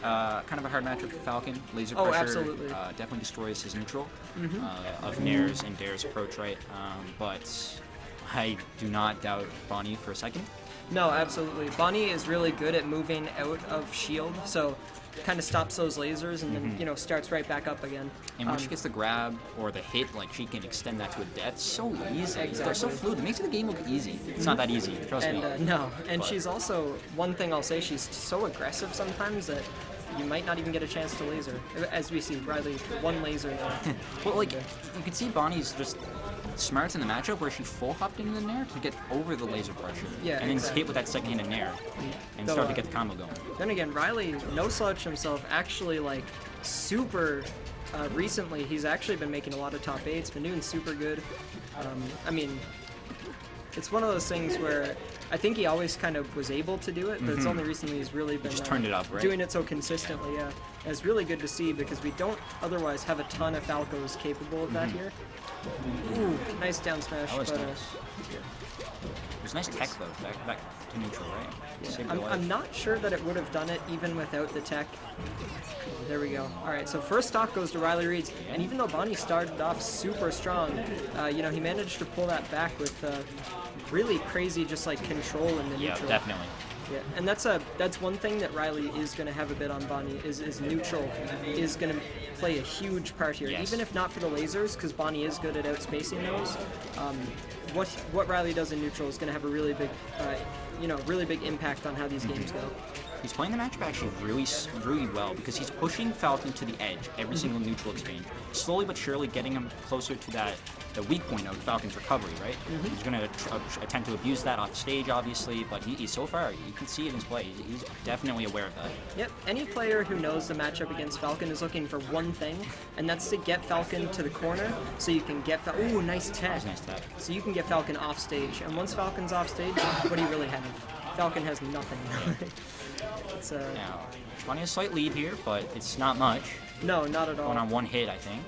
kind of a hard matchup for Falcon. Laser Oh, pressure absolutely. Definitely destroys his neutral of Nair's and Dare's approach, right? But I do not doubt Bonnie for a second. No, absolutely. Bonnie is really good at moving out of shield, so kind of stops those lasers and then, you know, starts right back up again. And when she gets the grab or the hit, like, she can extend that to a death so easy. Exactly. They're so fluid. It makes the game look easy. It's not that easy, trust me. No, and But- she's also, one thing I'll say, she's so aggressive sometimes that you might not even get a chance to laser. As we see, Riley, one laser there. Well, like, you can see Bonnie's just smarts in the matchup where she full hopped into the Nair to get over the laser pressure. Yeah, and then exactly. hit with that second hit in Nair and Though, start to get the combo going. Then again, Riley, no slouch himself, actually, like, super, recently, he's actually been making a lot of top 8s, been doing super good. I mean, it's one of those things where I think he always kind of was able to do it, but it's only recently he's really been just turned it up, right? doing it so consistently, yeah. And it's really good to see because we don't otherwise have a ton of Falcos capable of that here. Ooh, nice down smash. That was but, nice. It was nice tech, though, back to neutral, right? Saved your life. I'm not sure that it would have done it even without the tech. There we go. All right, so first stock goes to RileyReads, and even though Bonnie started off super strong, you know, he managed to pull that back with really crazy, just like control in the neutral. Yeah, definitely. Yeah, and that's one thing that Riley is going to have a bit on Bonnie is neutral is going to play a huge part here, Yes. even if not for the lasers, because Bonnie is good at outspacing those. What Riley does in neutral is going to have a really big, really big impact on how these games go. He's playing the matchup actually really well because he's pushing Falcon to the edge every single neutral exchange, slowly but surely getting him closer to the weak point of Falcon's recovery, right? He's going to attempt to abuse that off the stage, obviously, but he's so far, you can see it in his play. He's definitely aware of that. Yep, any player who knows the matchup against Falcon is looking for one thing, and that's to get Falcon to the corner so you can get Ooh, nice tech. That was nice tech. So you can get Falcon off stage, and once Falcon's off stage, what do you really have? Falcon has nothing. It's Now, Bonnie has a slight lead here, but it's not much. No, not at all. Going on one hit, I think.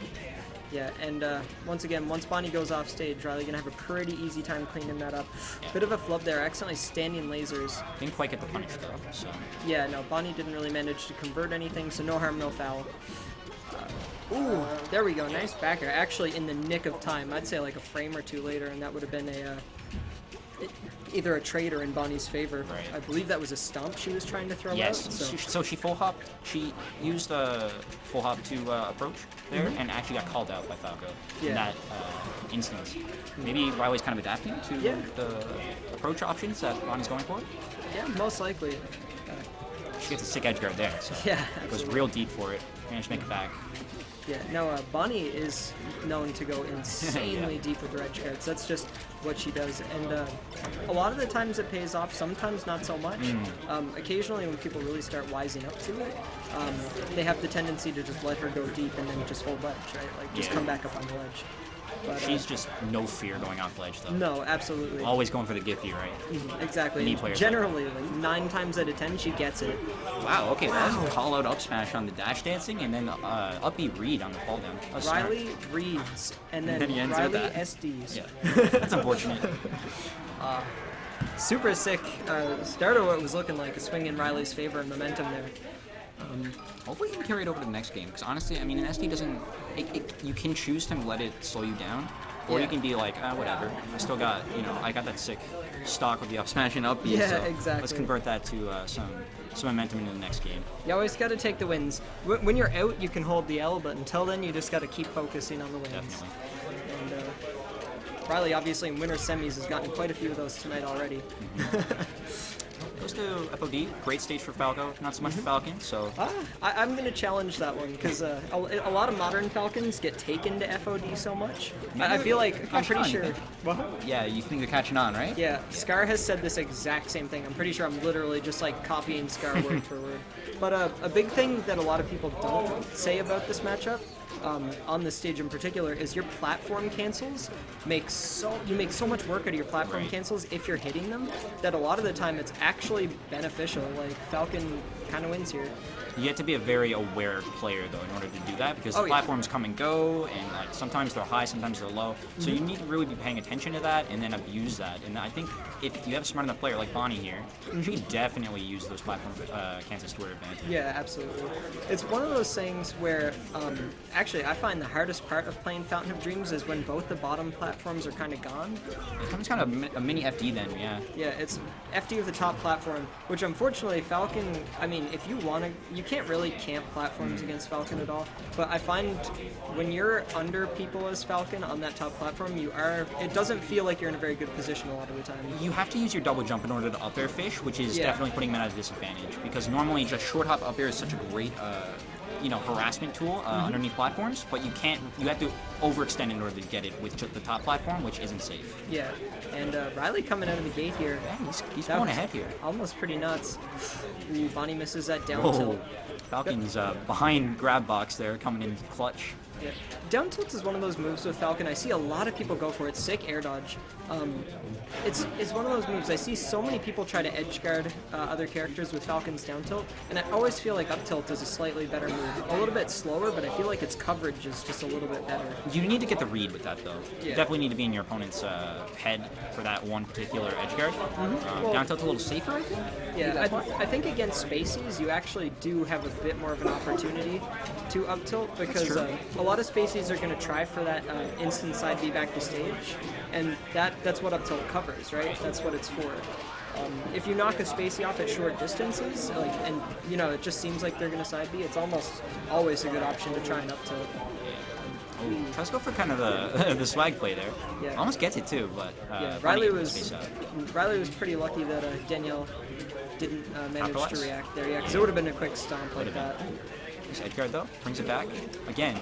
Yeah, and once again, once Bonnie goes off stage, Riley gonna have a pretty easy time cleaning that up. Yeah. Bit of a flub there, accidentally standing lasers. Didn't quite get the punish though, so. Yeah, no, Bonnie didn't really manage to convert anything, so no harm, no foul. Ooh, there we go, nice back air. Actually, in the nick of time. I'd say like a frame or two later, and that would have been either a trade or in Bonnie's favor. Right. I believe that was a stomp she was trying to throw Yes, out. So. so she full hopped. She used a full hop to approach there, and actually got called out by Falco in that instance. Maybe Riley's kind of adapting to the approach options that Bonnie's going for. Yeah, most likely. She gets a sick edge guard there, so Yeah, it goes real deep for it. Managed to make it back. Yeah, no, Bonnie is known to go insanely deep with her edge guards. That's just what she does. And a lot of the times it pays off, sometimes not so much. Occasionally when people really start wising up to it, they have the tendency to just let her go deep and then just hold ledge, right? Like, just come back up on the ledge. But, She's just no fear going off ledge, though. No, absolutely. Always going for the Giphy, right? Exactly. Knee players Generally, like 9 times out of 10, she gets it. Wow, okay, that was a call-out up smash on the dash dancing, and then up B read on the fall down. That was smart. Riley reads, and then he ends with Riley that. SDs. Yeah, that's unfortunate. Super sick start of what was looking like a swing in Riley's favor and momentum there. Hopefully he can carry it over to the next game, because honestly, I mean, an SD doesn't... you can choose to let it slow you down, or you can be like, whatever, I still got, I got that sick stock with the up smash and up B, Yeah, so exactly. let's convert that to some momentum into the next game. You always got to take the wins. When you're out, you can hold the L, but until then, you just got to keep focusing on the wins. Definitely. And Riley, obviously, in winter semis, has gotten quite a few of those tonight already. Goes to FOD, great stage for Falco, not so much for Falcon, so... I'm going to challenge that one, because a lot of modern Falcons get taken to FOD so much. I feel like, I'm pretty sure... What? Yeah, you think they're catching on, right? Yeah, Scar has said this exact same thing. I'm pretty sure I'm literally just like copying Scar word for word. But a big thing that a lot of people don't say about this matchup, on this stage in particular, is your platform cancels you make so much work out of your platform cancels if you're hitting them that a lot of the time it's actually beneficial. Like Falcon kind of wins here. You have to be a very aware player, though, in order to do that, because Oh, the yeah. platforms come and go, and like sometimes they're high, sometimes they're low. So you need to really be paying attention to that and then abuse that. And I think if you have a smart enough player like Bonnie here, she can definitely use those platforms Kansas to her advantage. Yeah, absolutely. It's one of those things where, actually, I find the hardest part of playing Fountain of Dreams is when both the bottom platforms are kind of gone. It becomes kind of a mini FD then, yeah. Yeah, it's FD with the top platform, which unfortunately Falcon, I mean, if you want to, you can't really camp platforms against Falcon at all, but I find when you're under people as Falcon on that top platform, it doesn't feel like you're in a very good position a lot of the time. You have to use your double jump in order to up air fish, which is Yeah. definitely putting them at a disadvantage, because normally just short hop up air is such a great harassment tool underneath platforms, but you have to overextend in order to get it with just the top platform, which isn't safe. Yeah, and Riley coming out of the gate here. Yeah, he's That going was ahead here. Almost pretty nuts. Ooh, Bonnie misses that down Whoa. tilt. Falcon's behind grab box there, coming in clutch. Yeah. Down tilt is one of those moves with Falcon. I see a lot of people go for it. Sick air dodge. It's one of those moves. I see so many people try to edge guard other characters with Falcon's down tilt, and I always feel like up tilt is a slightly better move. A little bit slower, but I feel like its coverage is just a little bit better. You need to get the read with that, though. You Yeah. definitely need to be in your opponent's head for that one particular edge guard. Well- Down tilt's a little safer, I think. Yeah, I think against Spacies, you actually do have a bit more of an opportunity to up tilt because true. a lot of Spacies are going to try for that instant side B back to stage, and that's what up tilt covers, right? That's what it's for. If you knock a Spacey off at short distances, and it just seems like they're going to side B, it's almost always a good option to try and up tilt. Oh, tries to go for kind of the the swag play there. Yeah. Almost gets it too, but Yeah, Bonnie Riley space out. was pretty lucky that Danielle didn't manage to Capitalize? react there, yeah, because it would have been a quick stomp like Would've that. Nice edge guard though, brings it back. Again,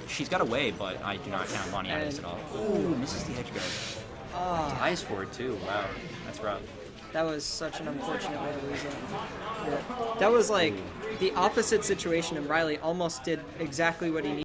she's got away, but I do not count Bonnie out of this at all. Ooh, misses the edge guard. Dies for it too. Wow, that's rough. That was such an unfortunate way to lose it. Yeah. That was like the opposite situation, and Riley almost did exactly what he needed.